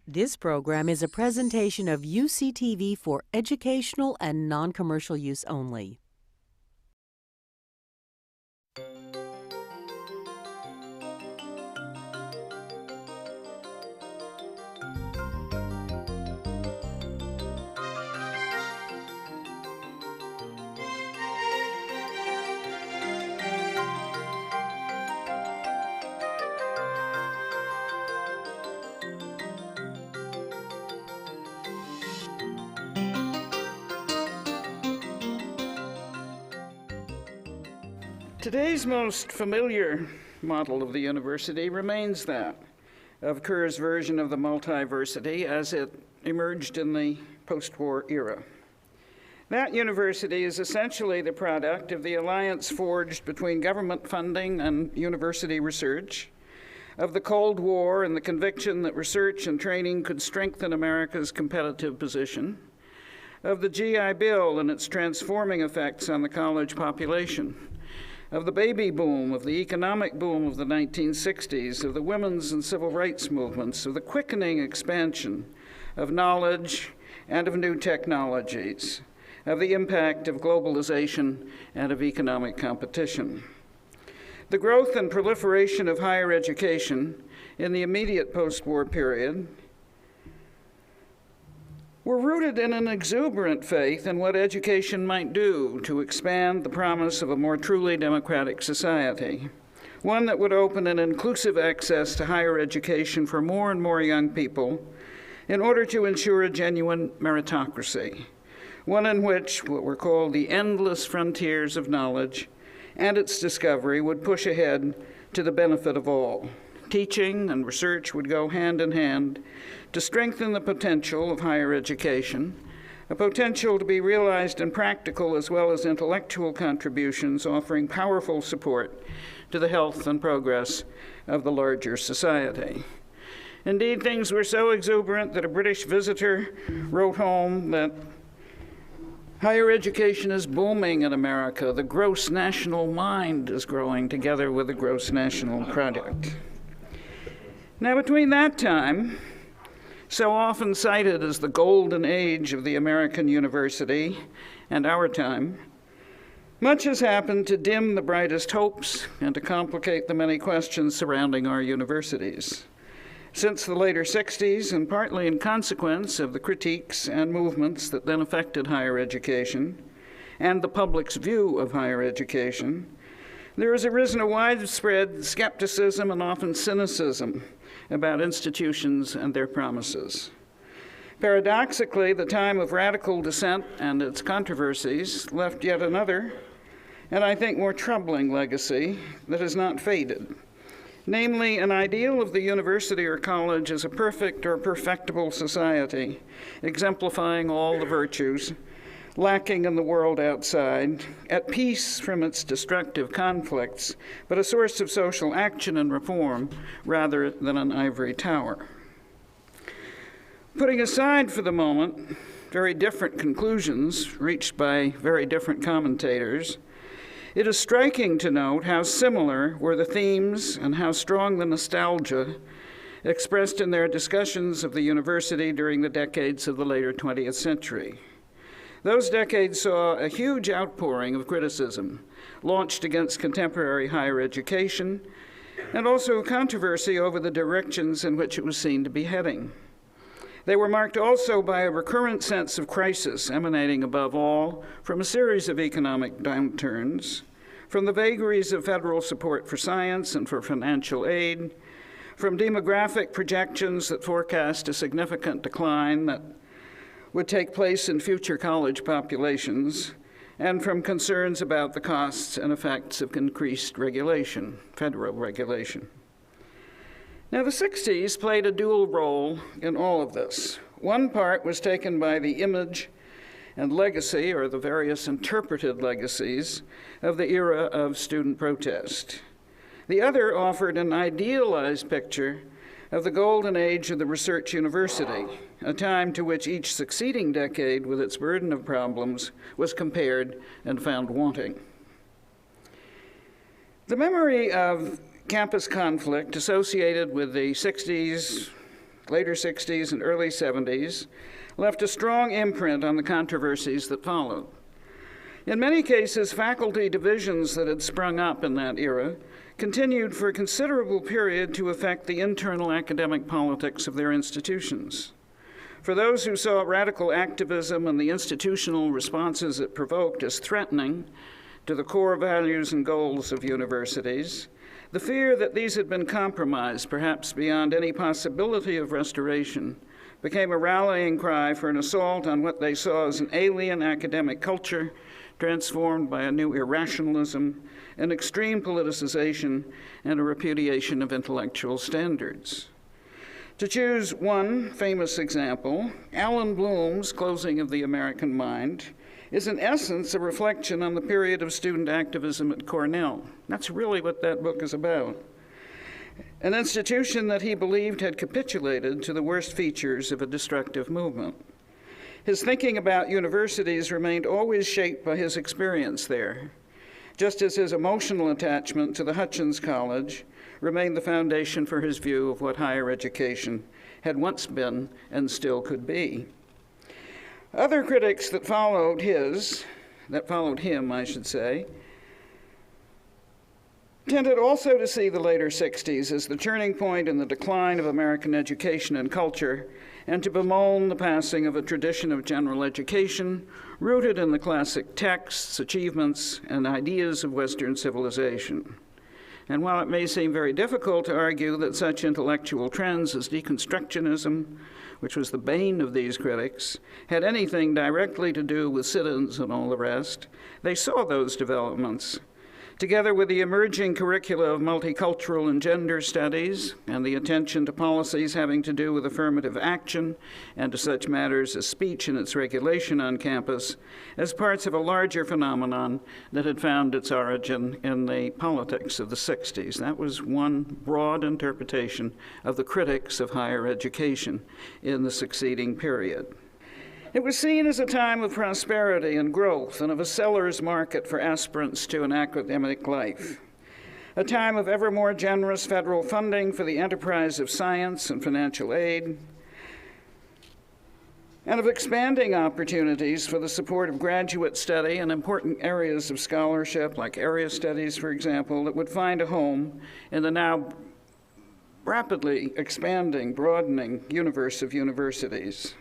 This program is a presentation of UCTV for educational and non-commercial use only. Today's most familiar model of the university remains that of Kerr's version of the multiversity as it emerged in the post-war era. That university is essentially the product of the alliance forged between government funding and university research, of the Cold War and the conviction that research and training could strengthen America's competitive position, of the GI Bill and its transforming effects on the college population, of the baby boom, of the economic boom of the 1960s, of the women's and civil rights movements, of the quickening expansion of knowledge and of new technologies, of the impact of globalization and of economic competition. The growth and proliferation of higher education in the immediate post-war period were rooted in an exuberant faith in what education might do to expand the promise of a more truly democratic society, one that would open an inclusive access to higher education for more and more young people in order to ensure a genuine meritocracy, one in which what were called the endless frontiers of knowledge and its discovery would push ahead to the benefit of all. Teaching and research would go hand in hand to strengthen the potential of higher education, a potential to be realized in practical as well as intellectual contributions, offering powerful support to the health and progress of the larger society. Indeed, things were so exuberant that a British visitor wrote home that higher education is booming in America. The gross national mind is growing together with the gross national product. Now, between that time, so often cited as the golden age of the American university, and our time, much has happened to dim the brightest hopes and to complicate the many questions surrounding our universities. Since the later 60s, and partly in consequence of the critiques and movements that then affected higher education and the public's view of higher education, there has arisen a widespread skepticism and often cynicism about institutions and their promises. Paradoxically, the time of radical dissent and its controversies left yet another, and I think more troubling legacy that has not faded, namely an ideal of the university or college as a perfect or perfectible society, exemplifying all the virtues, lacking in the world outside, at peace from its destructive conflicts, but a source of social action and reform rather than an ivory tower. Putting aside for the moment very different conclusions reached by very different commentators, it is striking to note how similar were the themes and how strong the nostalgia expressed in their discussions of the university during the decades of the later 20th century. Those decades saw a huge outpouring of criticism launched against contemporary higher education, and also controversy over the directions in which it was seen to be heading. They were marked also by a recurrent sense of crisis emanating above all from a series of economic downturns, from the vagaries of federal support for science and for financial aid, from demographic projections that forecast a significant decline that would take place in future college populations, and from concerns about the costs and effects of increased regulation, federal regulation. Now, the 60s played a dual role in all of this. One part was taken by the image and legacy, or the various interpreted legacies, of the era of student protest. The other offered an idealized picture of the golden age of the research university, a time to which each succeeding decade with its burden of problems was compared and found wanting. The memory of campus conflict associated with the 60s later 60s and early 70s, left a strong imprint on the controversies that followed. In many cases, faculty divisions that had sprung up in that era continued for a considerable period to affect the internal academic politics of their institutions. For those who saw radical activism and the institutional responses it provoked as threatening to the core values and goals of universities, the fear that these had been compromised, perhaps beyond any possibility of restoration, became a rallying cry for an assault on what they saw as an alien academic culture transformed by a new irrationalism, an extreme politicization, and a repudiation of intellectual standards. To choose one famous example, Alan Bloom's Closing of the American Mind is in essence a reflection on the period of student activism at Cornell. That's really what that book is about. An institution that he believed had capitulated to the worst features of a destructive movement. His thinking about universities remained always shaped by his experience there, just as his emotional attachment to the Hutchins College remained the foundation for his view of what higher education had once been and still could be. Other critics that followed him, tended also to see the later 60s as the turning point in the decline of American education and culture, and to bemoan the passing of a tradition of general education rooted in the classic texts, achievements, and ideas of Western civilization. And while it may seem very difficult to argue that such intellectual trends as deconstructionism, which was the bane of these critics, had anything directly to do with sit-ins and all the rest, they saw those developments, together with the emerging curricula of multicultural and gender studies and the attention to policies having to do with affirmative action and to such matters as speech and its regulation on campus, as parts of a larger phenomenon that had found its origin in the politics of the 60s. That was one broad interpretation of the critics of higher education in the succeeding period. It was seen as a time of prosperity and growth and of a seller's market for aspirants to an academic life, a time of ever more generous federal funding for the enterprise of science and financial aid, and of expanding opportunities for the support of graduate study in important areas of scholarship, like area studies, for example, that would find a home in the now rapidly expanding, broadening universe of universities.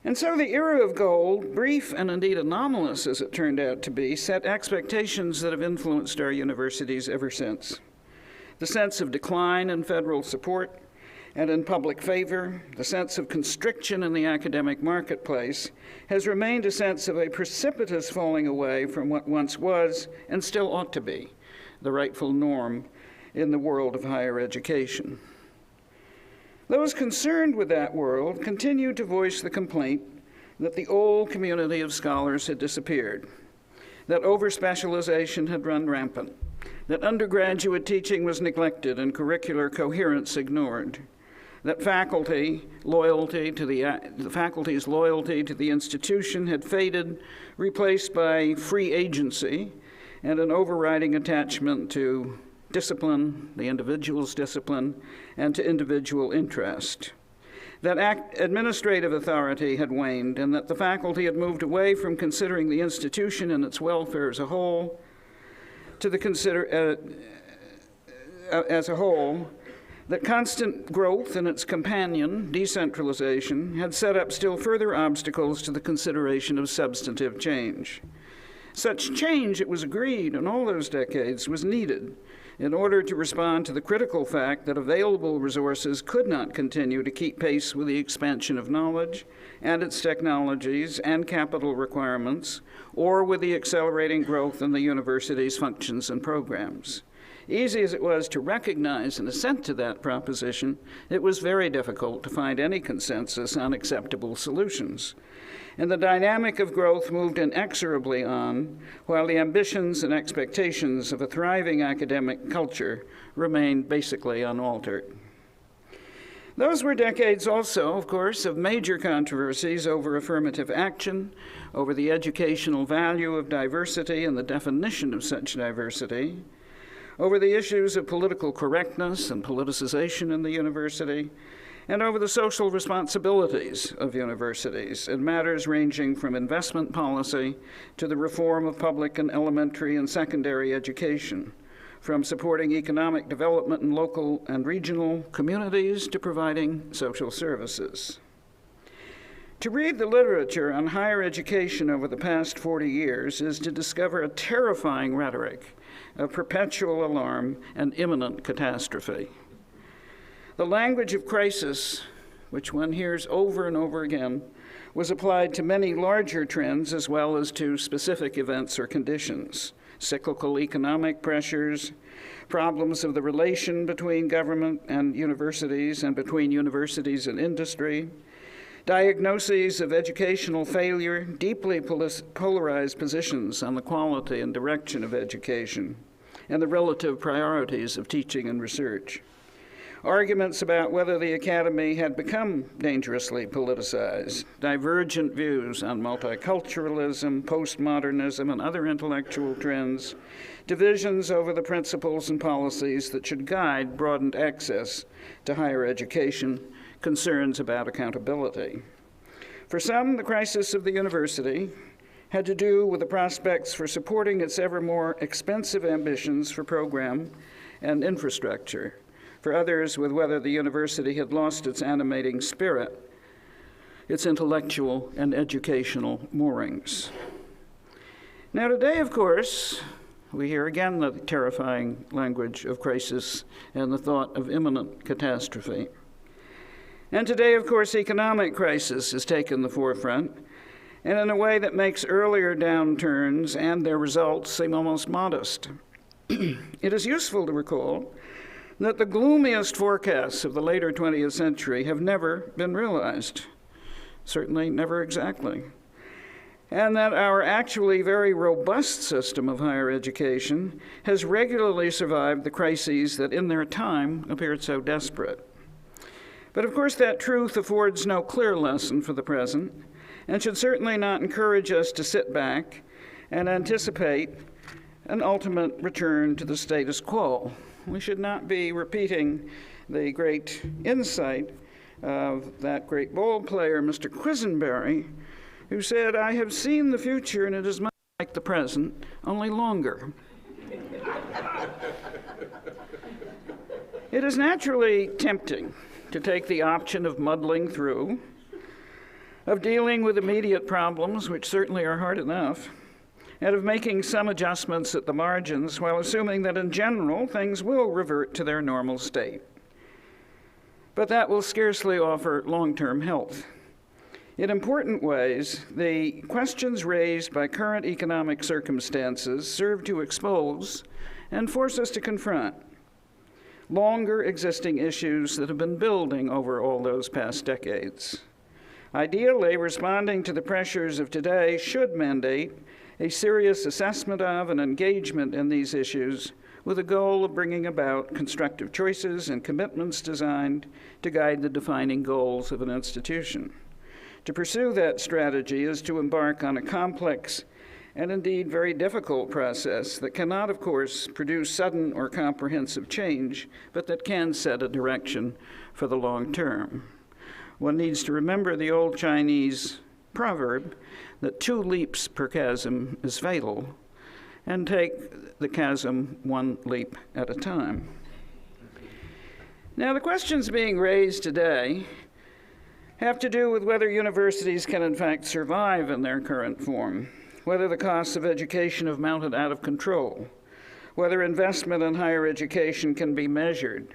And so the era of gold, brief and indeed anomalous as it turned out to be, set expectations that have influenced our universities ever since. The sense of decline in federal support and in public favor, the sense of constriction in the academic marketplace, has remained a sense of a precipitous falling away from what once was, and still ought to be, the rightful norm in the world of higher education. Those concerned with that world continued to voice the complaint that the old community of scholars had disappeared, that over-specialization had run rampant, that undergraduate teaching was neglected and curricular coherence ignored, that faculty's loyalty to the institution had faded, replaced by free agency and an overriding attachment to discipline, the individual's discipline, and to individual interest. That administrative authority had waned, and that the faculty had moved away from considering the institution and its welfare as a whole to that constant growth and its companion, decentralization, had set up still further obstacles to the consideration of substantive change. Such change, it was agreed in all those decades, was needed in order to respond to the critical fact that available resources could not continue to keep pace with the expansion of knowledge and its technologies and capital requirements, or with the accelerating growth in the university's functions and programs. Easy as it was to recognize and assent to that proposition, it was very difficult to find any consensus on acceptable solutions. And the dynamic of growth moved inexorably on, while the ambitions and expectations of a thriving academic culture remained basically unaltered. Those were decades also, of course, of major controversies over affirmative action, over the educational value of diversity and the definition of such diversity, over the issues of political correctness and politicization in the university, and over the social responsibilities of universities in matters ranging from investment policy to the reform of public and elementary and secondary education, from supporting economic development in local and regional communities to providing social services. To read the literature on higher education over the past 40 years is to discover a terrifying rhetoric of perpetual alarm and imminent catastrophe. The language of crisis, which one hears over and over again, was applied to many larger trends as well as to specific events or conditions: cyclical economic pressures, problems of the relation between government and universities and between universities and industry, diagnoses of educational failure, deeply polarized positions on the quality and direction of education, and the relative priorities of teaching and research. Arguments about whether the academy had become dangerously politicized, divergent views on multiculturalism, postmodernism, and other intellectual trends, divisions over the principles and policies that should guide broadened access to higher education, concerns about accountability. For some, the crisis of the university had to do with the prospects for supporting its ever more expensive ambitions for program and infrastructure. For others, with whether the university had lost its animating spirit, its intellectual and educational moorings. Now today, of course, we hear again the terrifying language of crisis and the thought of imminent catastrophe. And today, of course, economic crisis has taken the forefront, and in a way that makes earlier downturns and their results seem almost modest. It is useful to recall that the gloomiest forecasts of the later 20th century have never been realized, certainly never exactly, and that our actually very robust system of higher education has regularly survived the crises that in their time appeared so desperate. But of course that truth affords no clear lesson for the present, and should certainly not encourage us to sit back and anticipate an ultimate return to the status quo. We should not be repeating the great insight of that great ball player, Mr. Quisenberry, who said, "I have seen the future and it is much like the present, only longer." It is naturally tempting to take the option of muddling through, of dealing with immediate problems, which certainly are hard enough, and of making some adjustments at the margins while assuming that in general things will revert to their normal state. But that will scarcely offer long-term health. In important ways, the questions raised by current economic circumstances serve to expose and force us to confront longer existing issues that have been building over all those past decades. Ideally, responding to the pressures of today should mandate a serious assessment of and engagement in these issues with a goal of bringing about constructive choices and commitments designed to guide the defining goals of an institution. To pursue that strategy is to embark on a complex and indeed very difficult process that cannot, of course, produce sudden or comprehensive change, but that can set a direction for the long term. One needs to remember the old Chinese proverb that 2 leaps per chasm is fatal, and take the chasm 1 leap at a time. Now, the questions being raised today have to do with whether universities can in fact survive in their current form, whether the costs of education have mounted out of control, whether investment in higher education can be measured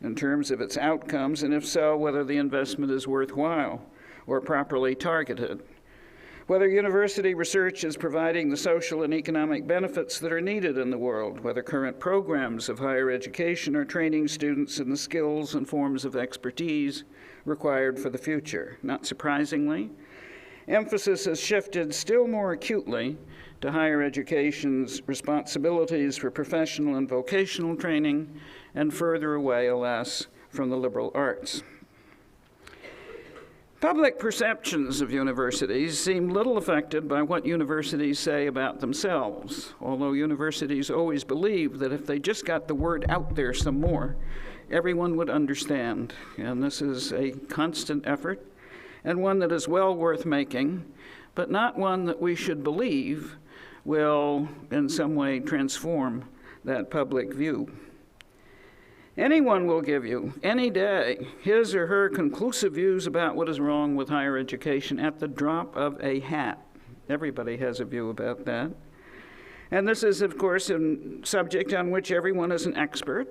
in terms of its outcomes, and if so, whether the investment is worthwhile or properly targeted, whether university research is providing the social and economic benefits that are needed in the world, whether current programs of higher education are training students in the skills and forms of expertise required for the future. Not surprisingly, emphasis has shifted still more acutely to higher education's responsibilities for professional and vocational training, and further away, alas, from the liberal arts. Public perceptions of universities seem little affected by what universities say about themselves, although universities always believe that if they just got the word out there some more, everyone would understand. And this is a constant effort, and one that is well worth making, but not one that we should believe will in some way transform that public view. Anyone will give you, any day, his or her conclusive views about what is wrong with higher education at the drop of a hat. Everybody has a view about that. And this is, of course, a subject on which everyone is an expert,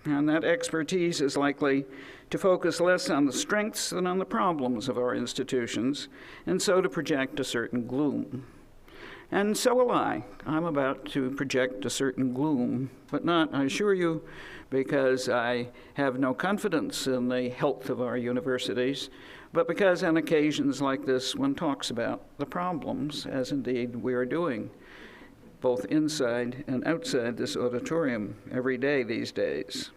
and that expertise is likely to focus less on the strengths than on the problems of our institutions, and so to project a certain gloom. And so will I. I'm about to project a certain gloom, but not, I assure you, because I have no confidence in the health of our universities, but because on occasions like this one talks about the problems, as indeed we are doing, both inside and outside this auditorium every day these days.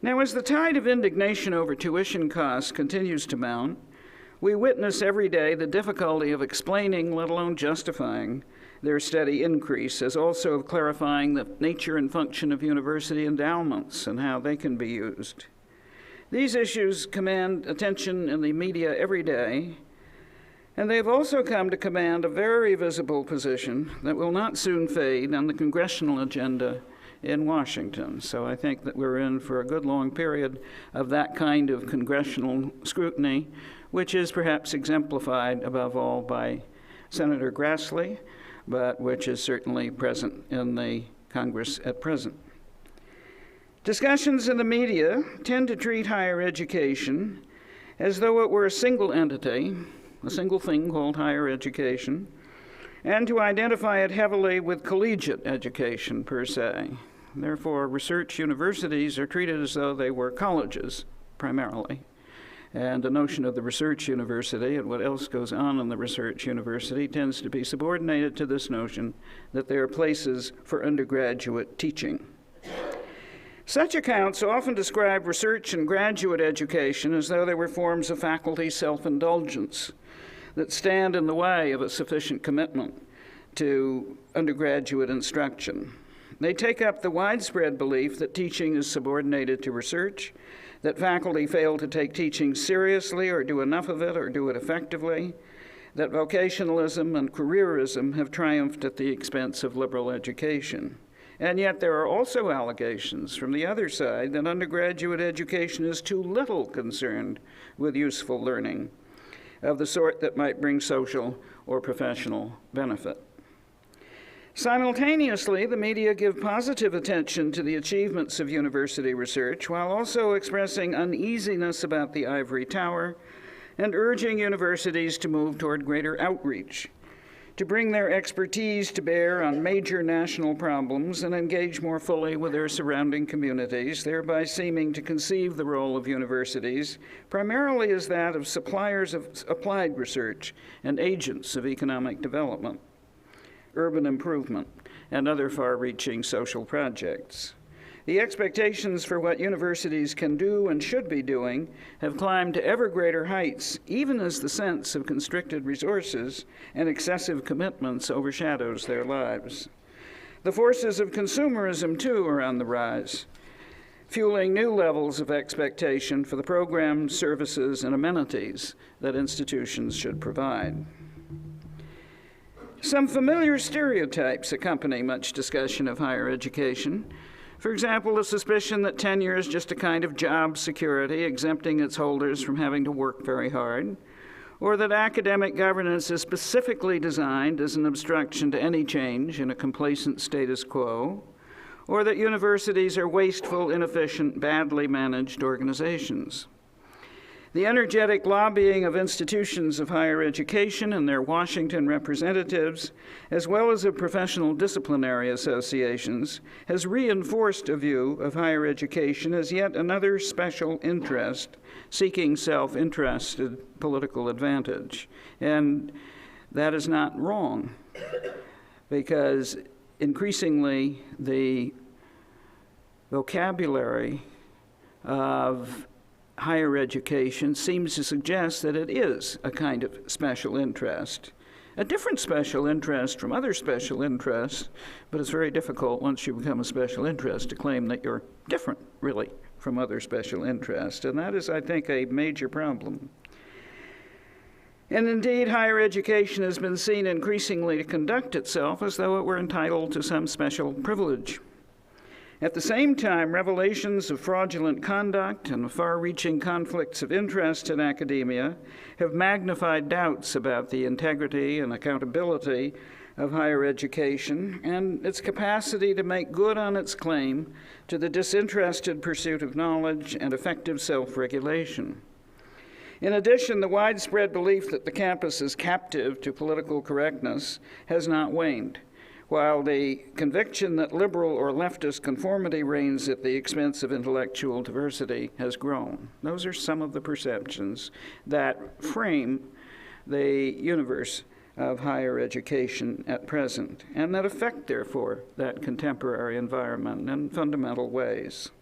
Now, as the tide of indignation over tuition costs continues to mount, we witness every day the difficulty of explaining, let alone justifying, their steady increase, as also of clarifying the nature and function of university endowments and how they can be used. These issues command attention in the media every day, and they've also come to command a very visible position that will not soon fade on the congressional agenda in Washington. So I think that we're in for a good long period of that kind of congressional scrutiny, which is perhaps exemplified above all by Senator Grassley, but which is certainly present in the Congress at present. Discussions in the media tend to treat higher education as though it were a single entity, a single thing called higher education, and to identify it heavily with collegiate education per se. Therefore, research universities are treated as though they were colleges, primarily. And the notion of the research university and what else goes on in the research university tends to be subordinated to this notion that they are places for undergraduate teaching. Such accounts often describe research and graduate education as though they were forms of faculty self-indulgence that stand in the way of a sufficient commitment to undergraduate instruction. They take up the widespread belief that teaching is subordinated to research, that faculty fail to take teaching seriously or do enough of it or do it effectively, that vocationalism and careerism have triumphed at the expense of liberal education. And yet there are also allegations from the other side that undergraduate education is too little concerned with useful learning of the sort that might bring social or professional benefit. Simultaneously, the media give positive attention to the achievements of university research while also expressing uneasiness about the ivory tower and urging universities to move toward greater outreach, to bring their expertise to bear on major national problems and engage more fully with their surrounding communities, thereby seeming to conceive the role of universities primarily as that of suppliers of applied research and agents of economic development, urban improvement, and other far-reaching social projects. The expectations for what universities can do and should be doing have climbed to ever greater heights, even as the sense of constricted resources and excessive commitments overshadows their lives. The forces of consumerism, too, are on the rise, fueling new levels of expectation for the programs, services, and amenities that institutions should provide. Some familiar stereotypes accompany much discussion of higher education. For example, the suspicion that tenure is just a kind of job security, exempting its holders from having to work very hard, or that academic governance is specifically designed as an obstruction to any change in a complacent status quo, or that universities are wasteful, inefficient, badly managed organizations. The energetic lobbying of institutions of higher education and their Washington representatives, as well as of professional disciplinary associations, has reinforced a view of higher education as yet another special interest, seeking self-interested political advantage. And that is not wrong, because increasingly the vocabulary of higher education seems to suggest that it is a kind of special interest. a different special interest from other special interests, but it's very difficult once you become a special interest to claim that you're different, really, from other special interests. And that is, I think, a major problem. And indeed, higher education has been seen increasingly to conduct itself as though it were entitled to some special privilege. At the same time, revelations of fraudulent conduct and far-reaching conflicts of interest in academia have magnified doubts about the integrity and accountability of higher education and its capacity to make good on its claim to the disinterested pursuit of knowledge and effective self-regulation. In addition, the widespread belief that the campus is captive to political correctness has not waned, while the conviction that liberal or leftist conformity reigns at the expense of intellectual diversity has grown. Those are some of the perceptions that frame the universe of higher education at present, and that affect, therefore, that contemporary environment in fundamental ways.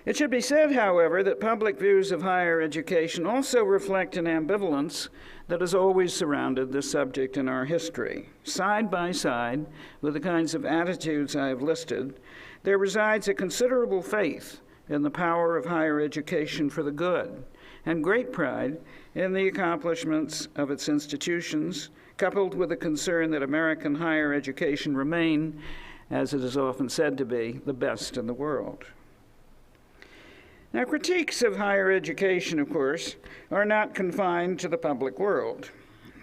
It should be said, however, that public views of higher education also reflect an ambivalence that has always surrounded this subject in our history. Side by side with the kinds of attitudes I have listed, there resides a considerable faith in the power of higher education for the good, and great pride in the accomplishments of its institutions, coupled with a concern that American higher education remain, as it is often said to be, the best in the world. Now, critiques of higher education, of course, are not confined to the public world.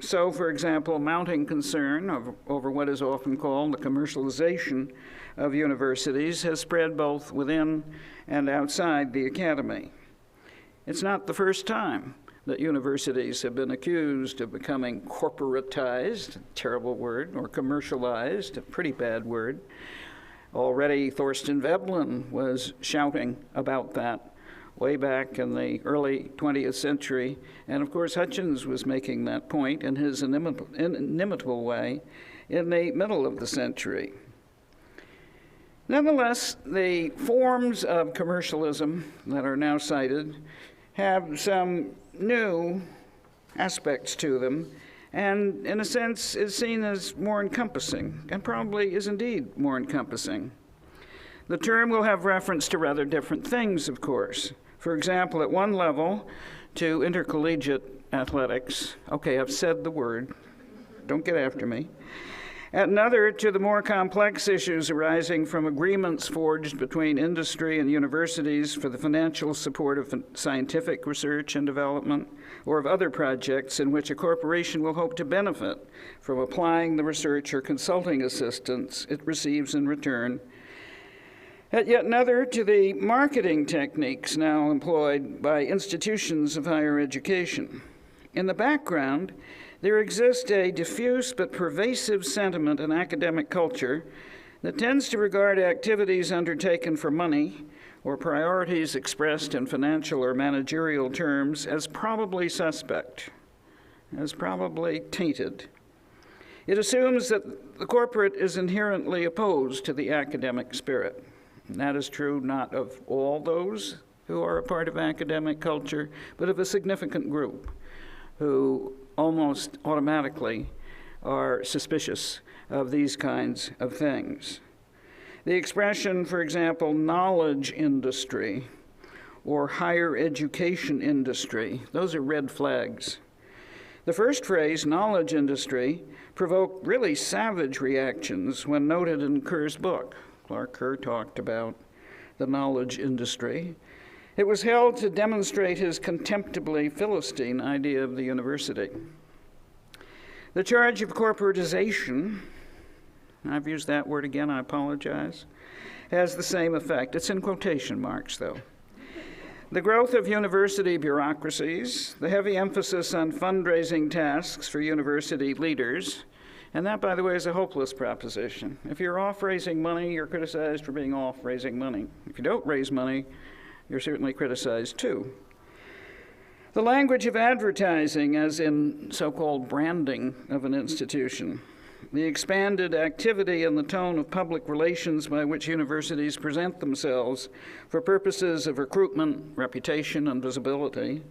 So, for example, mounting concern over what is often called the commercialization of universities has spread both within and outside the academy. It's not the first time that universities have been accused of becoming corporatized, a terrible word, or commercialized, a pretty bad word. Already Thorstein Veblen was shouting about that way back in the early 20th century. And of course, Hutchins was making that point in his inimitable way in the middle of the century. Nonetheless, the forms of commercialism that are now cited have some new aspects to them, and in a sense is seen as more encompassing, and probably is indeed more encompassing. The term will have reference to rather different things, of course. For example, at one level, to intercollegiate athletics. Okay, I've said the word. Don't get after me. At another, to the more complex issues arising from agreements forged between industry and universities for the financial support of scientific research and development, or of other projects in which a corporation will hope to benefit from applying the research or consulting assistance it receives in return. At yet another, to the marketing techniques now employed by institutions of higher education. In the background, there exists a diffuse but pervasive sentiment in academic culture that tends to regard activities undertaken for money or priorities expressed in financial or managerial terms as probably suspect, as probably tainted. It assumes that the corporate is inherently opposed to the academic spirit. And that is true not of all those who are a part of academic culture, but of a significant group who almost automatically are suspicious of these kinds of things. The expression, for example, knowledge industry or higher education industry, those are red flags. The first phrase, knowledge industry, provoked really savage reactions when noted in Kerr's book. Clark Kerr talked about the knowledge industry. It was held to demonstrate his contemptibly Philistine idea of the university. The charge of corporatization, I've used that word again, I apologize, has the same effect. It's in quotation marks, though. The growth of university bureaucracies, the heavy emphasis on fundraising tasks for university leaders, and that, by the way, is a hopeless proposition. If you're off raising money, you're criticized for being off raising money. If you don't raise money, you're certainly criticized too. The language of advertising, as in so-called branding of an institution, the expanded activity and the tone of public relations by which universities present themselves for purposes of recruitment, reputation, and visibility,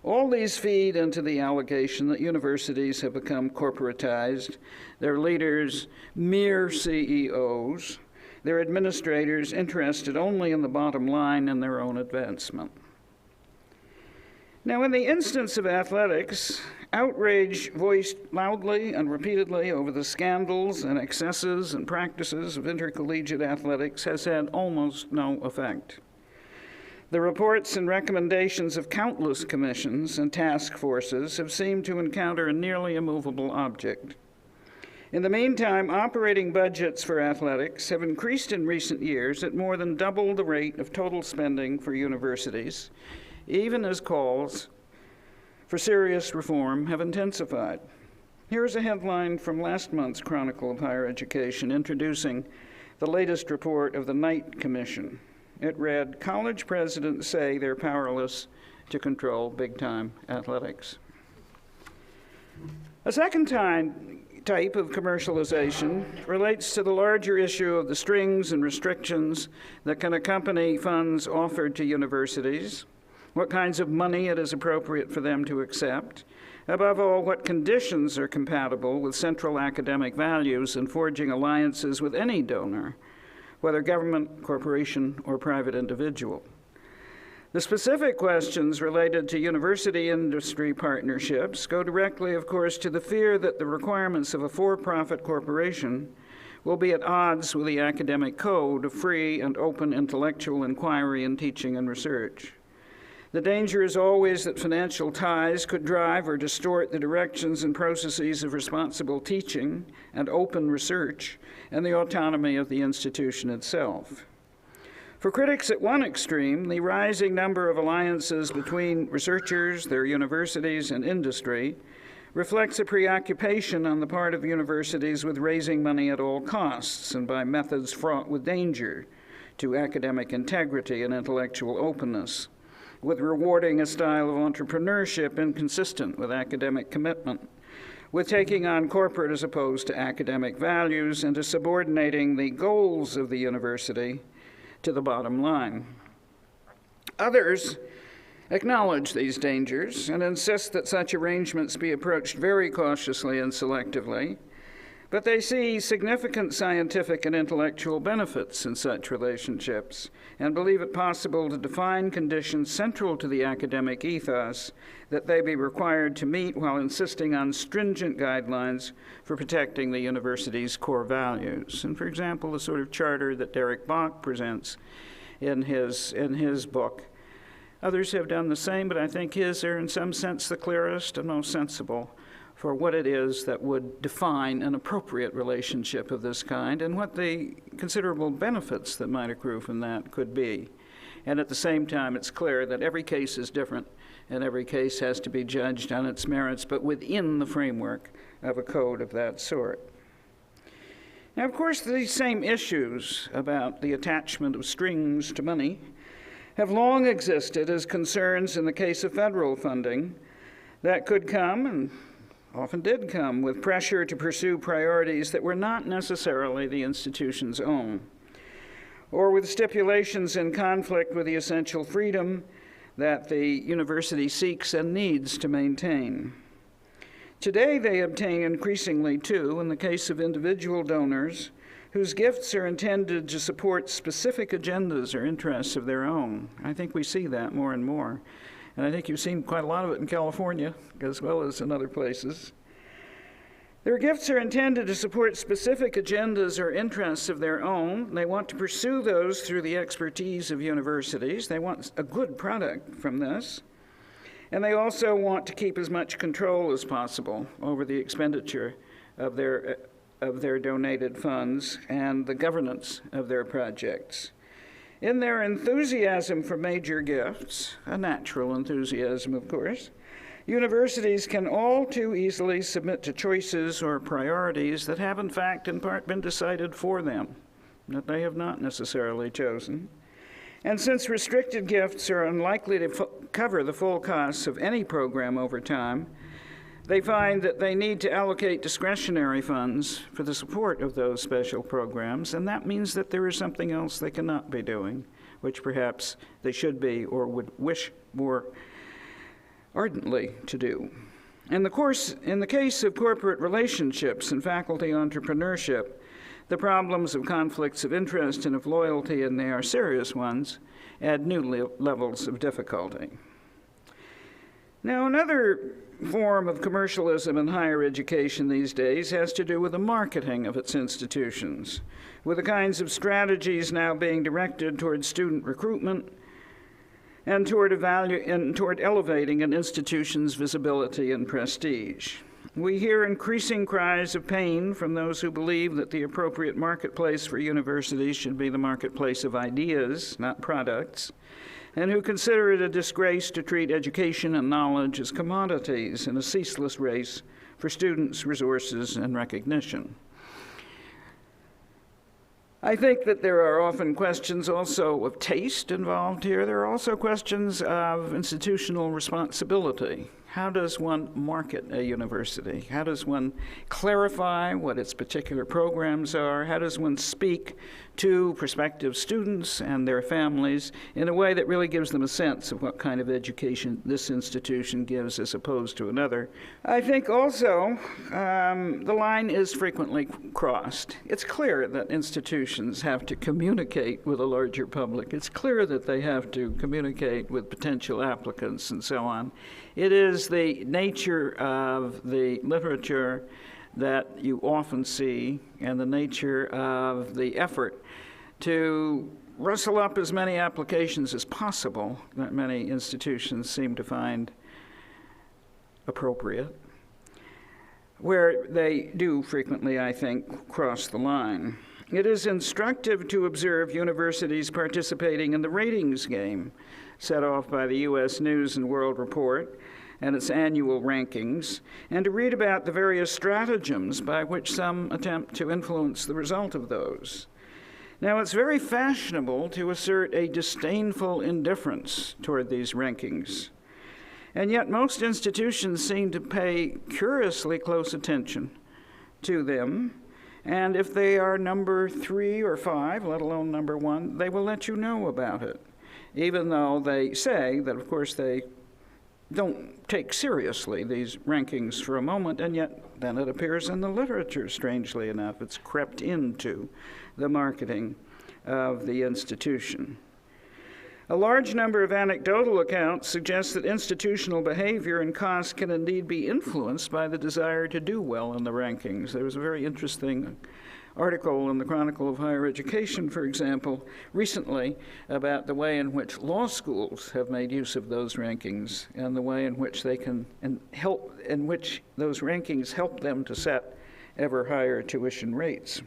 All these feed into the allegation that universities have become corporatized, their leaders mere CEOs, their administrators interested only in the bottom line and their own advancement. Now, in the instance of athletics, outrage voiced loudly and repeatedly over the scandals and excesses and practices of intercollegiate athletics has had almost no effect. The reports and recommendations of countless commissions and task forces have seemed to encounter a nearly immovable object. In the meantime, operating budgets for athletics have increased in recent years at more than double the rate of total spending for universities, even as calls for serious reform have intensified. Here's a headline from last month's Chronicle of Higher Education introducing the latest report of the Knight Commission. It read, "College presidents say they're powerless to control big-time athletics." A second type of commercialization relates to the larger issue of the strings and restrictions that can accompany funds offered to universities, what kinds of money it is appropriate for them to accept, above all, what conditions are compatible with central academic values in forging alliances with any donor, whether government, corporation, or private individual. The specific questions related to university-industry partnerships go directly, of course, to the fear that the requirements of a for-profit corporation will be at odds with the academic code of free and open intellectual inquiry in teaching and research. The danger is always that financial ties could drive or distort the directions and processes of responsible teaching and open research and the autonomy of the institution itself. For critics at one extreme, the rising number of alliances between researchers, their universities, and industry reflects a preoccupation on the part of universities with raising money at all costs and by methods fraught with danger to academic integrity and intellectual openness, with rewarding a style of entrepreneurship inconsistent with academic commitment, with taking on corporate as opposed to academic values, and to subordinating the goals of the university to the bottom line. Others acknowledge these dangers and insist that such arrangements be approached very cautiously and selectively, but they see significant scientific and intellectual benefits in such relationships and believe it possible to define conditions central to the academic ethos that they be required to meet while insisting on stringent guidelines for protecting the university's core values. And for example, the sort of charter that Derek Bach presents in his book. Others have done the same, but I think his are in some sense the clearest and most sensible for what it is that would define an appropriate relationship of this kind and what the considerable benefits that might accrue from that could be. And at the same time, it's clear that every case is different and every case has to be judged on its merits, but within the framework of a code of that sort. Now, of course, these same issues about the attachment of strings to money have long existed as concerns in the case of federal funding that could come, and often did come, with pressure to pursue priorities that were not necessarily the institution's own, or with stipulations in conflict with the essential freedom that the university seeks and needs to maintain. Today, they obtain increasingly, too, in the case of individual donors whose gifts are intended to support specific agendas or interests of their own. I think we see that more and more. And I think you've seen quite a lot of it in California, as well as in other places. Their gifts are intended to support specific agendas or interests of their own. They want to pursue those through the expertise of universities. They want a good product from this. And they also want to keep as much control as possible over the expenditure of their donated funds and the governance of their projects. In their enthusiasm for major gifts, a natural enthusiasm, of course, universities can all too easily submit to choices or priorities that have, in fact, in part been decided for them, that they have not necessarily chosen. And since restricted gifts are unlikely to cover the full costs of any program over time, they find that they need to allocate discretionary funds for the support of those special programs, and that means that there is something else they cannot be doing, which perhaps they should be or would wish more ardently to do. In the case of corporate relationships and faculty entrepreneurship, the problems of conflicts of interest and of loyalty, and they are serious ones, add new levels of difficulty. Now, another form of commercialism in higher education these days has to do with the marketing of its institutions, with the kinds of strategies now being directed toward student recruitment and toward elevating an institution's visibility and prestige. We hear increasing cries of pain from those who believe that the appropriate marketplace for universities should be the marketplace of ideas, not products, and who consider it a disgrace to treat education and knowledge as commodities in a ceaseless race for students' resources and recognition. I think that there are often questions also of taste involved here. There are also questions of institutional responsibility. How does one market a university? How does one clarify what its particular programs are? How does one speak to prospective students and their families in a way that really gives them a sense of what kind of education this institution gives as opposed to another? I think also the line is frequently crossed. It's clear that institutions have to communicate with a larger public. It's clear that they have to communicate with potential applicants and so on. It is the nature of the literature that you often see and the nature of the effort to rustle up as many applications as possible that many institutions seem to find appropriate, where they do frequently, I think, cross the line. It is instructive to observe universities participating in the ratings game set off by the U.S. News and World Report and its annual rankings, and to read about the various stratagems by which some attempt to influence the result of those. Now, it's very fashionable to assert a disdainful indifference toward these rankings, and yet most institutions seem to pay curiously close attention to them, and if they are number 3 or 5, let alone number 1, they will let you know about it, even though they say that, of course, they don't take seriously these rankings for a moment, and yet then it appears in the literature, strangely enough. It's crept into the marketing of the institution. A large number of anecdotal accounts suggest that institutional behavior and costs can indeed be influenced by the desire to do well in the rankings. There was a very interesting article in the Chronicle of Higher Education, for example, recently about the way in which law schools have made use of those rankings and the way in which they can in which those rankings help them to set ever higher tuition rates.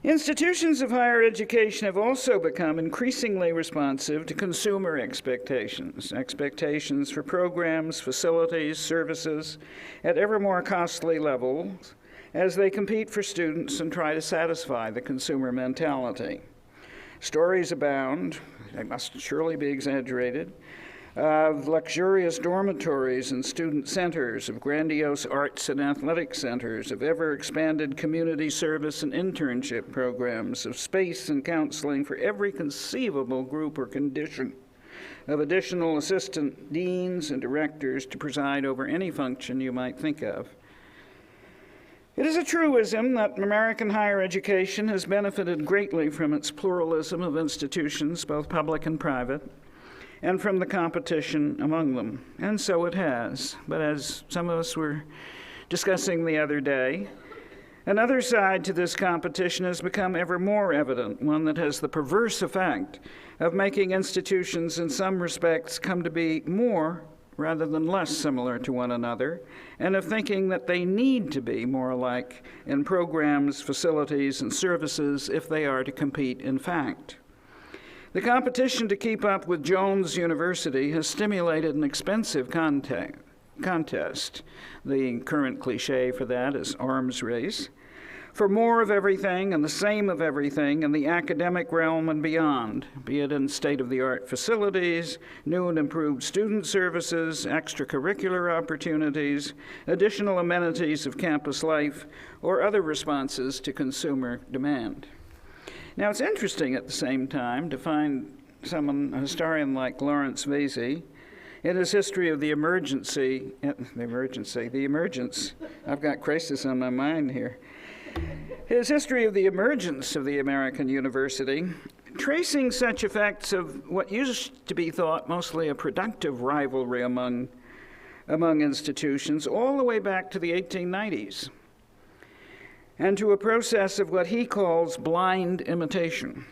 Institutions of higher education have also become increasingly responsive to consumer expectations for programs, facilities, services at ever more costly levels as they compete for students and try to satisfy the consumer mentality. Stories abound, they must surely be exaggerated, of luxurious dormitories and student centers, of grandiose arts and athletic centers, of ever-expanded community service and internship programs, of space and counseling for every conceivable group or condition, of additional assistant deans and directors to preside over any function you might think of. It is a truism that American higher education has benefited greatly from its pluralism of institutions, both public and private, and from the competition among them. And so it has. But as some of us were discussing the other day, another side to this competition has become ever more evident, one that has the perverse effect of making institutions in some respects come to be more rather than less similar to one another, and of thinking that they need to be more alike in programs, facilities, and services if they are to compete in fact. The competition to keep up with Jones University has stimulated an expensive contest. The current cliche for that is arms race, for more of everything and the same of everything in the academic realm and beyond, be it in state-of-the-art facilities, new and improved student services, extracurricular opportunities, additional amenities of campus life, or other responses to consumer demand. Now, it's interesting at the same time to find a historian like Lawrence Vasey In his history of the emergence, I've got crisis on my mind here. His history of the emergence of the American university, tracing such effects of what used to be thought mostly a productive rivalry among institutions all the way back to the 1890s, and to a process of what he calls blind imitation.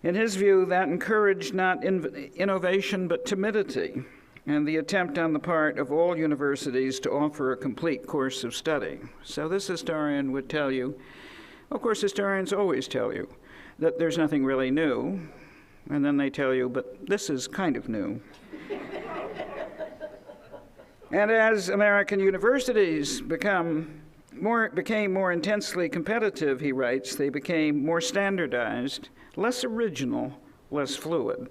In his view, that encouraged not innovation but timidity, and the attempt on the part of all universities to offer a complete course of study. So this historian would tell you, of course historians always tell you, that there's nothing really new, and then they tell you, but this is kind of new. And as American universities became more intensely competitive, he writes, they became more standardized, less original, less fluid.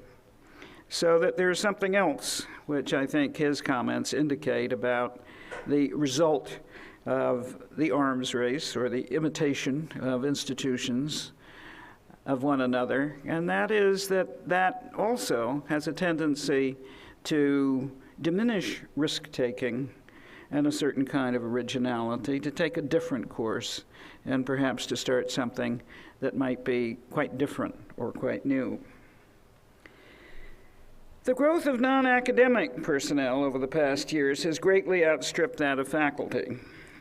So that there's something else, which I think his comments indicate about the result of the arms race or the imitation of institutions of one another, and that is that also has a tendency to diminish risk-taking and a certain kind of originality, to take a different course, and perhaps to start something that might be quite different or quite new. The growth of non-academic personnel over the past years has greatly outstripped that of faculty.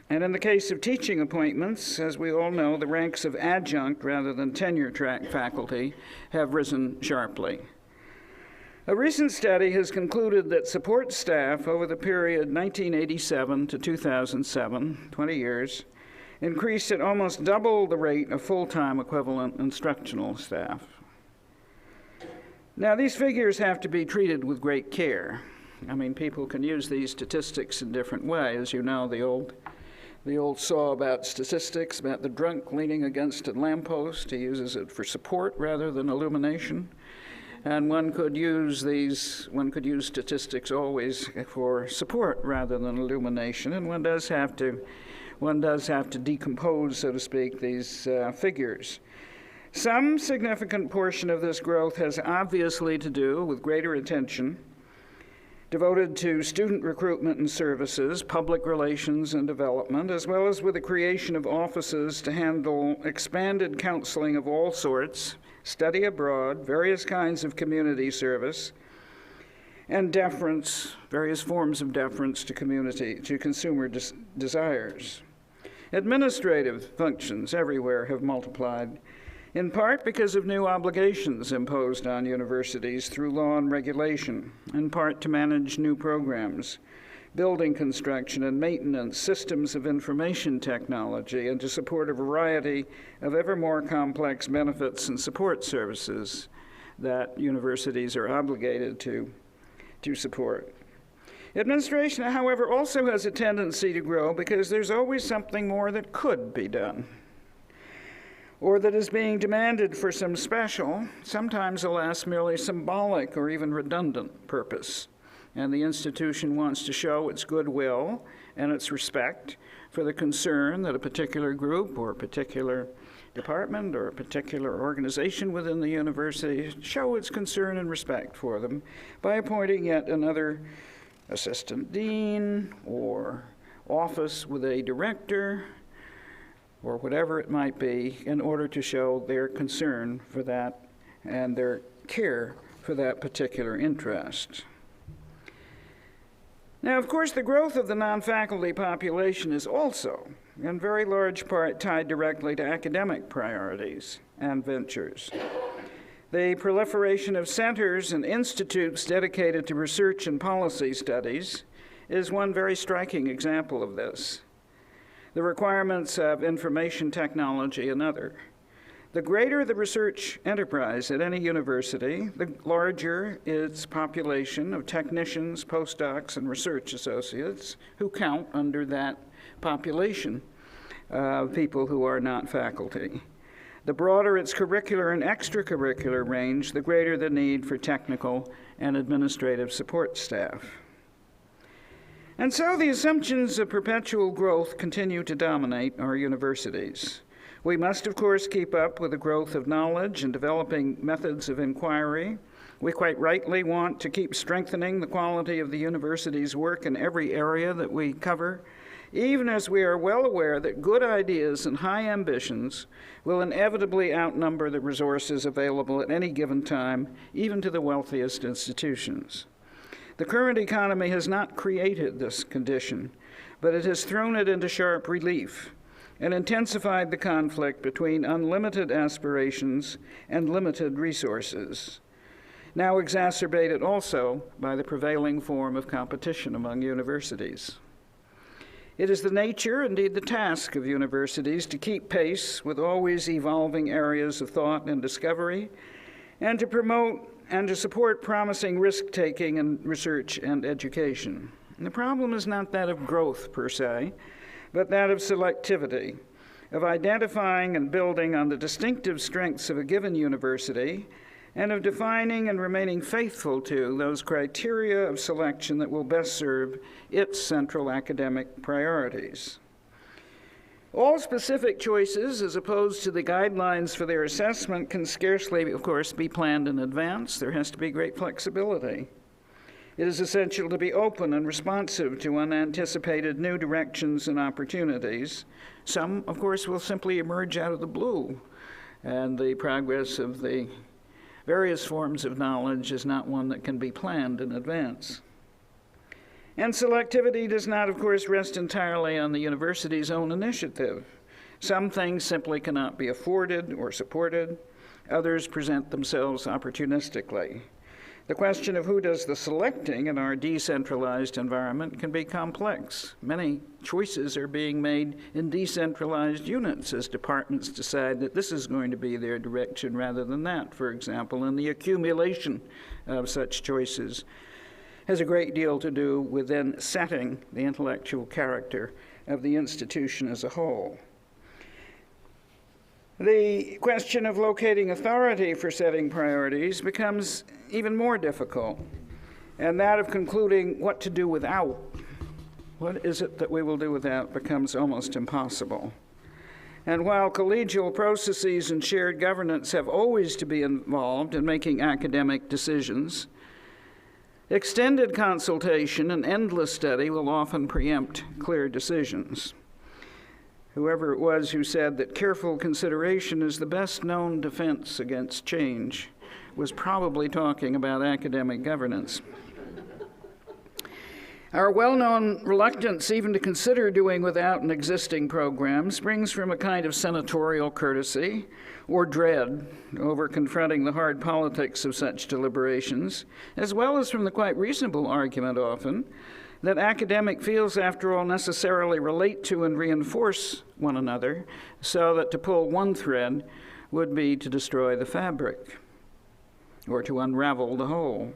And in the case of teaching appointments, as we all know, the ranks of adjunct rather than tenure-track faculty have risen sharply. A recent study has concluded that support staff over the period 1987 to 2007, 20 years, increased at almost double the rate of full-time equivalent instructional staff. Now, these figures have to be treated with great care. I mean, people can use these statistics in different ways. You know, the old saw about statistics, about the drunk leaning against a lamppost. He uses it for support rather than illumination. And one could use statistics always for support rather than illumination. And one does have to decompose, so to speak, these figures. Some significant portion of this growth has obviously to do with greater attention devoted to student recruitment and services, public relations and development, as well as with the creation of offices to handle expanded counseling of all sorts, study abroad, various kinds of community service, and deference, various forms of deference to consumer desires. Administrative functions everywhere have multiplied, in part because of new obligations imposed on universities through law and regulation, in part to manage new programs, building construction and maintenance, systems of information technology, and to support a variety of ever more complex benefits and support services that universities are obligated to support. Administration, however, also has a tendency to grow because there's always something more that could be done, or that is being demanded for some special, sometimes alas merely symbolic or even redundant purpose. And the institution wants to show its goodwill and its respect for the concern that a particular group or a particular department or a particular organization within the university show its concern and respect for them by appointing yet another assistant dean or office with a director or whatever it might be, in order to show their concern for that and their care for that particular interest. Now, of course, the growth of the non-faculty population is also, in very large part, tied directly to academic priorities and ventures. The proliferation of centers and institutes dedicated to research and policy studies is one very striking example of this. The requirements of information technology, another. The greater the research enterprise at any university, the larger its population of technicians, postdocs, and research associates who count under that population of people who are not faculty. The broader its curricular and extracurricular range, the greater the need for technical and administrative support staff. And so the assumptions of perpetual growth continue to dominate our universities. We must, of course, keep up with the growth of knowledge and developing methods of inquiry, We quite rightly want to keep strengthening the quality of the university's work in every area that we cover, even as we are well aware that good ideas and high ambitions will inevitably outnumber the resources available at any given time, even to the wealthiest institutions. The current economy has not created this condition, but it has thrown it into sharp relief and intensified the conflict between unlimited aspirations and limited resources, now exacerbated also by the prevailing form of competition among universities. It is the nature, indeed the task, of universities to keep pace with always evolving areas of thought and discovery, and to promote and to support promising risk-taking in research and education. And the problem is not that of growth per se, but that of selectivity, of identifying and building on the distinctive strengths of a given university, and of defining and remaining faithful to those criteria of selection that will best serve its central academic priorities. All specific choices, as opposed to the guidelines for their assessment, can scarcely, of course, be planned in advance. There has to be great flexibility. It is essential to be open and responsive to unanticipated new directions and opportunities. Some, of course, will simply emerge out of the blue, and the progress of the various forms of knowledge is not one that can be planned in advance. And selectivity does not, of course, rest entirely on the university's own initiative. Some things simply cannot be afforded or supported. Others present themselves opportunistically. The question of who does the selecting in our decentralized environment can be complex. Many choices are being made in decentralized units as departments decide that this is going to be their direction rather than that, for example, and the accumulation of such choices has a great deal to do with then setting the intellectual character of the institution as a whole. The question of locating authority for setting priorities becomes even more difficult, and that of concluding what to do without. What is it that we will do without becomes almost impossible. And while collegial processes and shared governance have always to be involved in making academic decisions, extended consultation and endless study will often preempt clear decisions. Whoever it was who said that careful consideration is the best known defense against change was probably talking about academic governance. Our well-known reluctance even to consider doing without an existing program springs from a kind of senatorial courtesy or dread over confronting the hard politics of such deliberations, as well as from the quite reasonable argument often that academic fields, after all, necessarily relate to and reinforce one another, so that to pull one thread would be to destroy the fabric or to unravel the whole.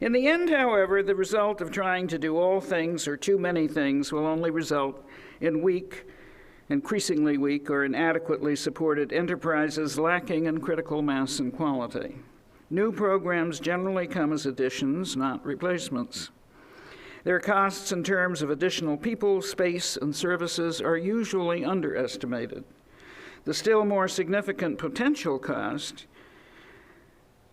In the end, however, the result of trying to do all things or too many things will only result in weak, increasingly weak, or inadequately supported enterprises lacking in critical mass and quality. New programs generally come as additions, not replacements. Their costs in terms of additional people, space, and services are usually underestimated. The still more significant potential cost,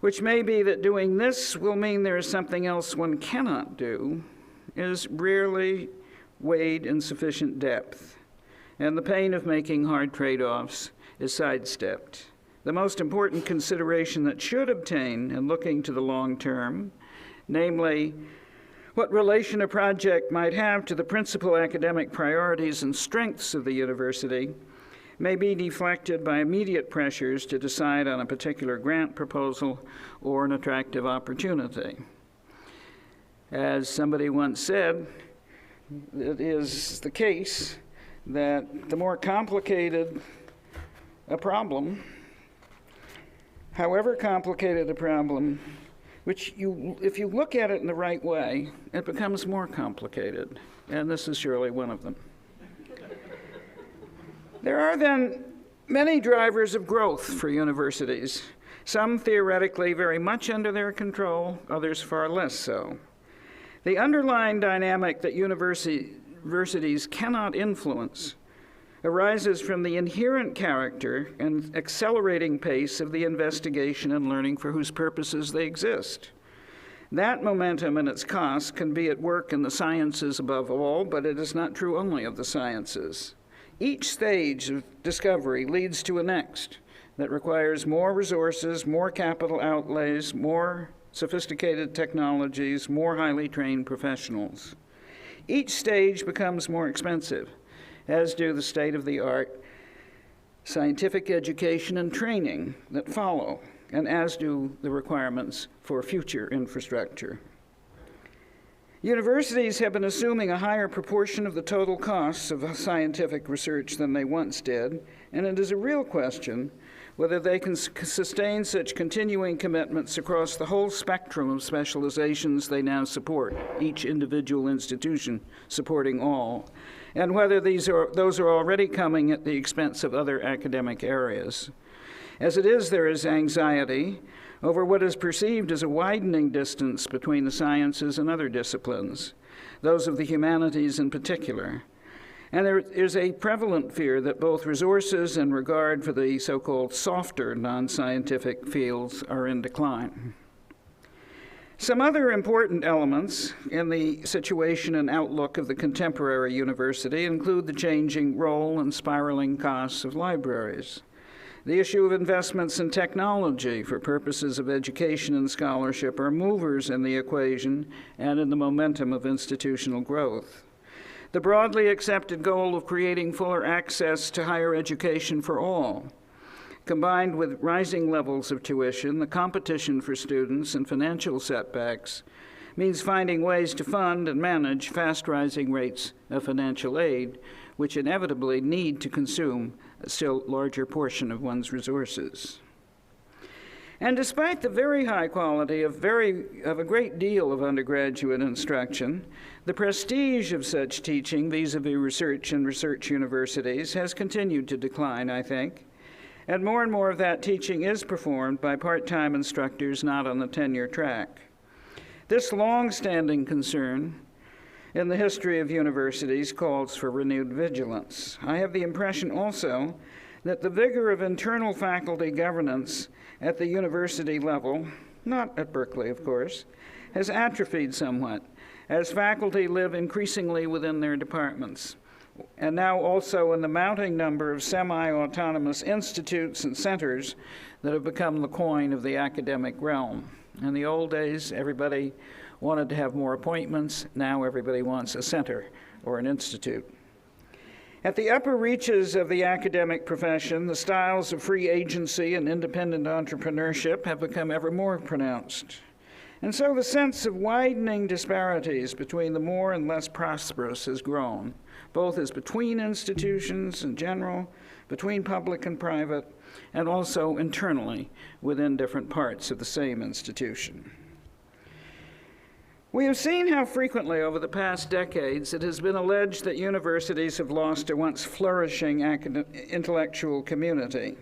which may be that doing this will mean there is something else one cannot do, is rarely weighed in sufficient depth, and the pain of making hard trade-offs is sidestepped. The most important consideration that should obtain in looking to the long term, namely, what relation a project might have to the principal academic priorities and strengths of the university, may be deflected by immediate pressures to decide on a particular grant proposal or an attractive opportunity. As somebody once said, it is the case that the more complicated a problem, however complicated a problem, if you look at it in the right way, it becomes more complicated, and this is surely one of them. There are then many drivers of growth for universities, some theoretically very much under their control, others far less so. The underlying dynamic that universities cannot influence arises from the inherent character and accelerating pace of the investigation and learning for whose purposes they exist. That momentum and its cost can be at work in the sciences above all, but it is not true only of the sciences. Each stage of discovery leads to a next that requires more resources, more capital outlays, more sophisticated technologies, more highly trained professionals. Each stage becomes more expensive, as do the state-of-the-art scientific education and training that follow, and as do the requirements for future infrastructure. Universities have been assuming a higher proportion of the total costs of scientific research than they once did, and it is a real question whether they can sustain such continuing commitments across the whole spectrum of specializations they now support, each individual institution supporting all, and whether those are already coming at the expense of other academic areas. As it is, there is anxiety over what is perceived as a widening distance between the sciences and other disciplines, those of the humanities in particular. And there is a prevalent fear that both resources and regard for the so-called softer non-scientific fields are in decline. Some other important elements in the situation and outlook of the contemporary university include the changing role and spiraling costs of libraries, the issue of investments in technology for purposes of education and scholarship are movers in the equation and in the momentum of institutional growth. The broadly accepted goal of creating fuller access to higher education for all, combined with rising levels of tuition, the competition for students, and financial setbacks, means finding ways to fund and manage fast-rising rates of financial aid, which inevitably need to consume a still larger portion of one's resources. And despite the very high quality of a great deal of undergraduate instruction, the prestige of such teaching vis-a-vis research and research universities has continued to decline, I think, and more of that teaching is performed by part-time instructors not on the tenure track. This long-standing concern in the history of universities calls for renewed vigilance. I have the impression also that the vigor of internal faculty governance at the university level, not at Berkeley, of course, has atrophied somewhat as faculty live increasingly within their departments, and now also in the mounting number of semi-autonomous institutes and centers that have become the coin of the academic realm. In the old days, everybody wanted to have more appointments. Now everybody wants a center or an institute. At the upper reaches of the academic profession, the styles of free agency and independent entrepreneurship have become ever more pronounced. And so the sense of widening disparities between the more and less prosperous has grown, both as between institutions in general, between public and private, and also internally within different parts of the same institution. We have seen how frequently over the past decades it has been alleged that universities have lost a once flourishing intellectual community.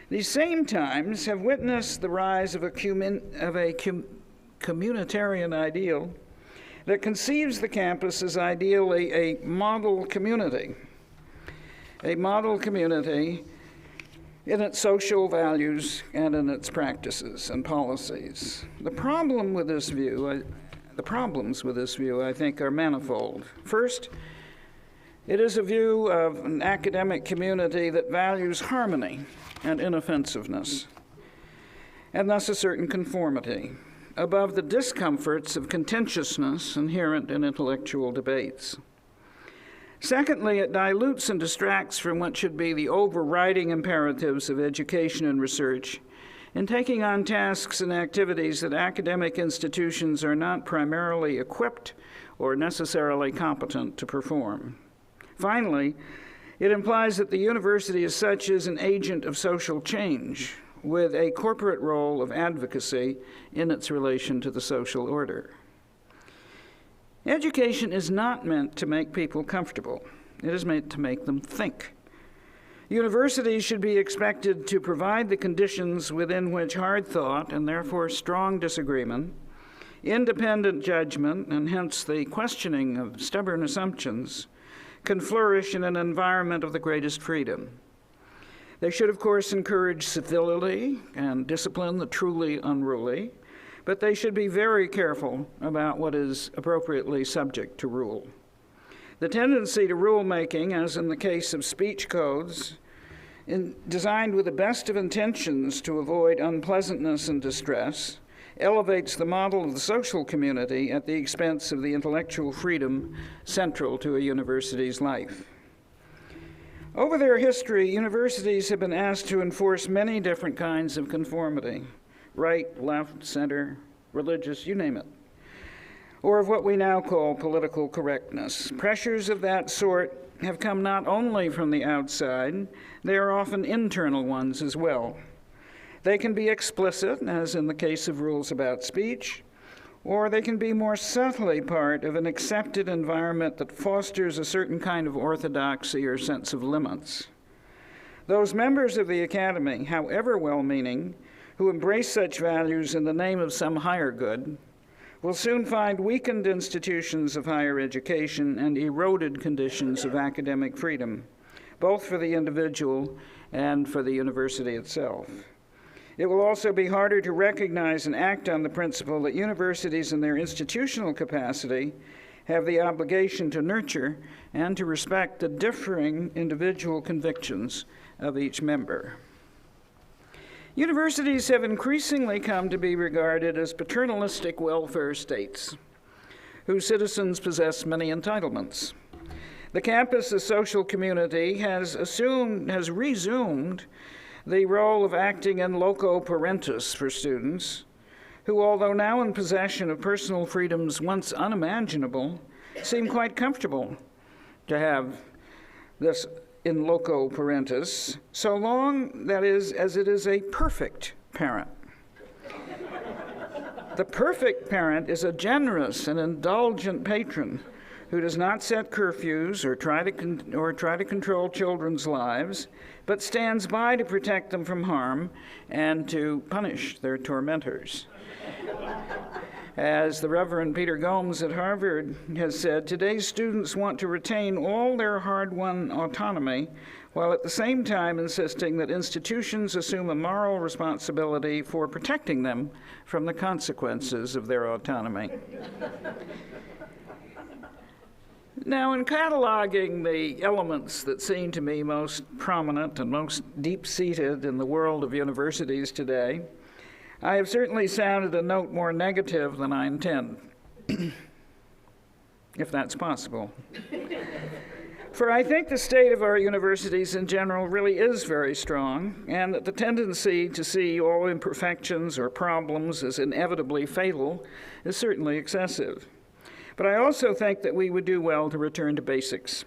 These same times have witnessed the rise of a communitarian ideal that conceives the campus as ideally a model community in its social values and in its practices and policies. The problems with this view, I think, are manifold. First, it is a view of an academic community that values harmony and inoffensiveness, and thus a certain conformity, above the discomforts of contentiousness inherent in intellectual debates. Secondly, it dilutes and distracts from what should be the overriding imperatives of education and research in taking on tasks and activities that academic institutions are not primarily equipped or necessarily competent to perform. Finally, it implies that the university as such is an agent of social change with a corporate role of advocacy in its relation to the social order. Education is not meant to make people comfortable. It is meant to make them think. Universities should be expected to provide the conditions within which hard thought, and therefore strong disagreement, independent judgment, and hence the questioning of stubborn assumptions, can flourish in an environment of the greatest freedom. They should, of course, encourage civility and discipline the truly unruly, but they should be very careful about what is appropriately subject to rule. The tendency to rulemaking, as in the case of speech codes, designed with the best of intentions to avoid unpleasantness and distress, elevates the model of the social community at the expense of the intellectual freedom central to a university's life. Over their history, universities have been asked to enforce many different kinds of conformity, right, left, center, religious, you name it, or of what we now call political correctness. Pressures of that sort have come not only from the outside, they are often internal ones as well. They can be explicit, as in the case of rules about speech, or they can be more subtly part of an accepted environment that fosters a certain kind of orthodoxy or sense of limits. Those members of the academy, however well-meaning, who embrace such values in the name of some higher good, will soon find weakened institutions of higher education and eroded conditions of academic freedom, both for the individual and for the university itself. It will also be harder to recognize and act on the principle that universities in their institutional capacity have the obligation to nurture and to respect the differing individual convictions of each member. Universities have increasingly come to be regarded as paternalistic welfare states, whose citizens possess many entitlements. The campus as social community has resumed the role of acting in loco parentis for students, who, although now in possession of personal freedoms once unimaginable, seem quite comfortable to have this in loco parentis, so long, that is, as it is a perfect parent. The perfect parent is a generous and indulgent patron who does not set curfews or try to control children's lives, but stands by to protect them from harm and to punish their tormentors. As the Reverend Peter Gomes at Harvard has said, today's students want to retain all their hard-won autonomy, while at the same time insisting that institutions assume a moral responsibility for protecting them from the consequences of their autonomy. Now, in cataloging the elements that seem to me most prominent and most deep-seated in the world of universities today, I have certainly sounded a note more negative than I intend, if that's possible. For I think the state of our universities in general really is very strong, and that the tendency to see all imperfections or problems as inevitably fatal is certainly excessive. But I also think that we would do well to return to basics,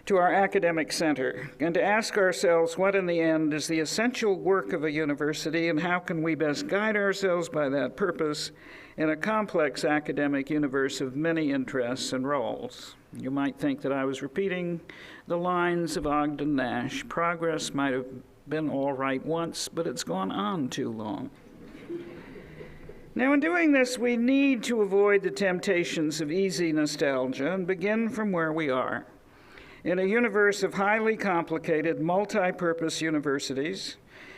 to our academic center, and to ask ourselves what in the end is the essential work of a university and how can we best guide ourselves by that purpose in a complex academic universe of many interests and roles. You might think that I was repeating the lines of Ogden Nash. Progress might have been all right once, but it's gone on too long. Now, in doing this, we need to avoid the temptations of easy nostalgia and begin from where we are. In a universe of highly complicated, multi-purpose universities,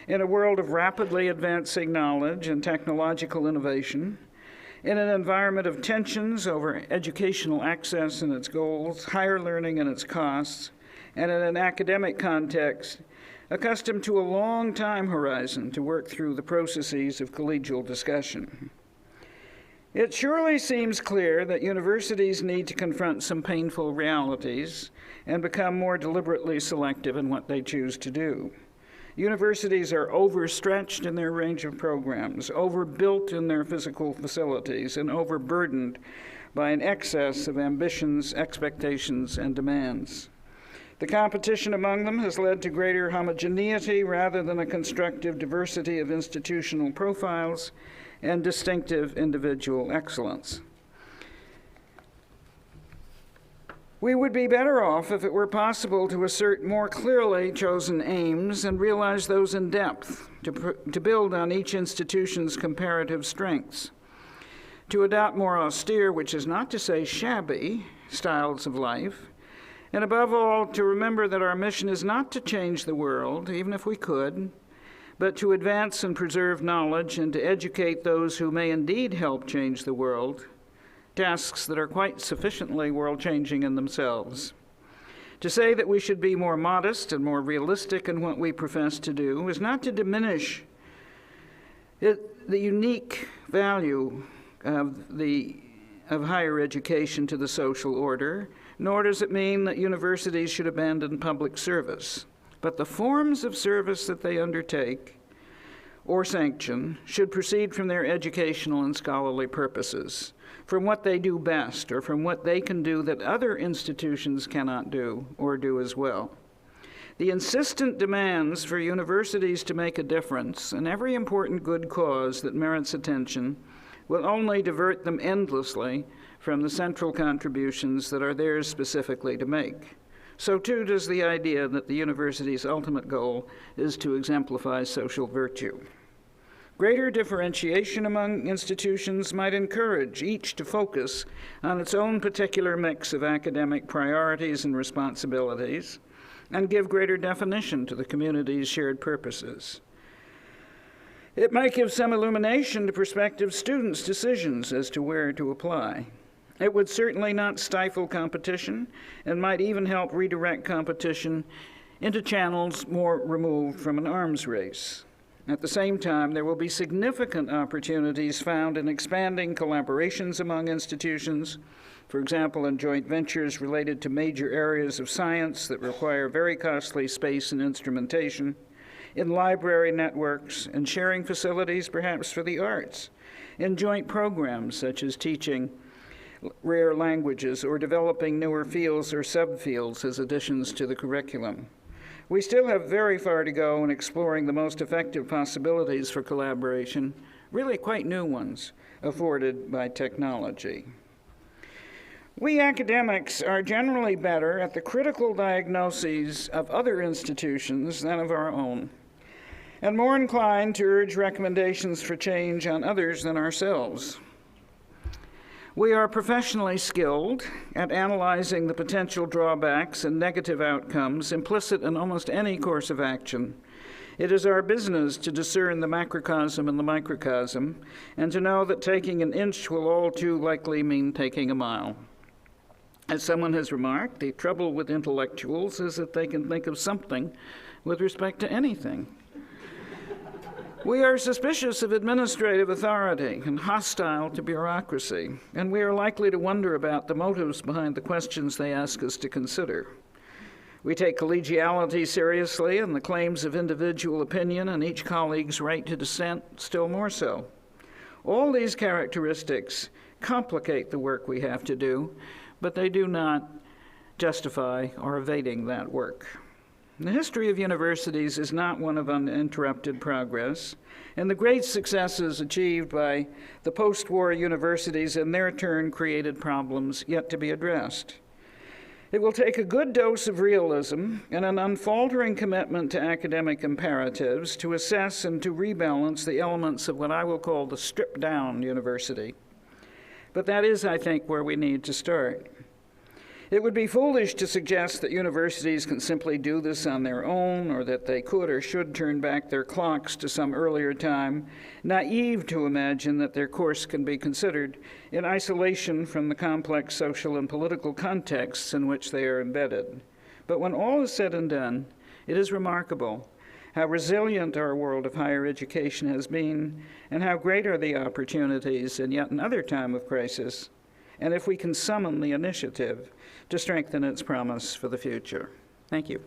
in a world of rapidly advancing knowledge and technological innovation, in an environment of tensions over educational access and its goals, higher learning and its costs, and in an academic context accustomed to a long time horizon to work through the processes of collegial discussion. It surely seems clear that universities need to confront some painful realities and become more deliberately selective in what they choose to do. Universities are overstretched in their range of programs, overbuilt in their physical facilities, and overburdened by an excess of ambitions, expectations, and demands. The competition among them has led to greater homogeneity rather than a constructive diversity of institutional profiles and distinctive individual excellence. We would be better off if it were possible to assert more clearly chosen aims and realize those in depth, to build on each institution's comparative strengths, to adopt more austere, which is not to say shabby, styles of life, And above all, to remember that our mission is not to change the world, even if we could, but to advance and preserve knowledge and to educate those who may indeed help change the world, tasks that are quite sufficiently world-changing in themselves. To say that we should be more modest and more realistic in what we profess to do is not to diminish the unique value of higher education to the social order, nor does it mean that universities should abandon public service. But the forms of service that they undertake or sanction should proceed from their educational and scholarly purposes, from what they do best, or from what they can do that other institutions cannot do or do as well. The insistent demands for universities to make a difference in every important good cause that merits attention will only divert them endlessly from the central contributions that are theirs specifically to make. So too does the idea that the university's ultimate goal is to exemplify social virtue. Greater differentiation among institutions might encourage each to focus on its own particular mix of academic priorities and responsibilities, and give greater definition to the community's shared purposes. It might give some illumination to prospective students' decisions as to where to apply. It would certainly not stifle competition and might even help redirect competition into channels more removed from an arms race. At the same time, there will be significant opportunities found in expanding collaborations among institutions, for example, in joint ventures related to major areas of science that require very costly space and instrumentation, in library networks, and sharing facilities perhaps for the arts, in joint programs such as teaching rare languages or developing newer fields or subfields as additions to the curriculum. We still have very far to go in exploring the most effective possibilities for collaboration, really quite new ones, afforded by technology. We academics are generally better at the critical diagnoses of other institutions than of our own, and more inclined to urge recommendations for change on others than ourselves. We are professionally skilled at analyzing the potential drawbacks and negative outcomes implicit in almost any course of action. It is our business to discern the macrocosm and the microcosm, and to know that taking an inch will all too likely mean taking a mile. As someone has remarked, the trouble with intellectuals is that they can think of something with respect to anything. We are suspicious of administrative authority and hostile to bureaucracy, and we are likely to wonder about the motives behind the questions they ask us to consider. We take collegiality seriously and the claims of individual opinion and each colleague's right to dissent still more so. All these characteristics complicate the work we have to do, but they do not justify our evading that work. The history of universities is not one of uninterrupted progress, and the great successes achieved by the post-war universities in their turn created problems yet to be addressed. It will take a good dose of realism and an unfaltering commitment to academic imperatives to assess and to rebalance the elements of what I will call the stripped-down university. But that is, I think, where we need to start. It would be foolish to suggest that universities can simply do this on their own, or that they could or should turn back their clocks to some earlier time, naive to imagine that their course can be considered in isolation from the complex social and political contexts in which they are embedded. But when all is said and done, it is remarkable how resilient our world of higher education has been, and how great are the opportunities in yet another time of crisis, and if we can summon the initiative to strengthen its promise for the future. Thank you.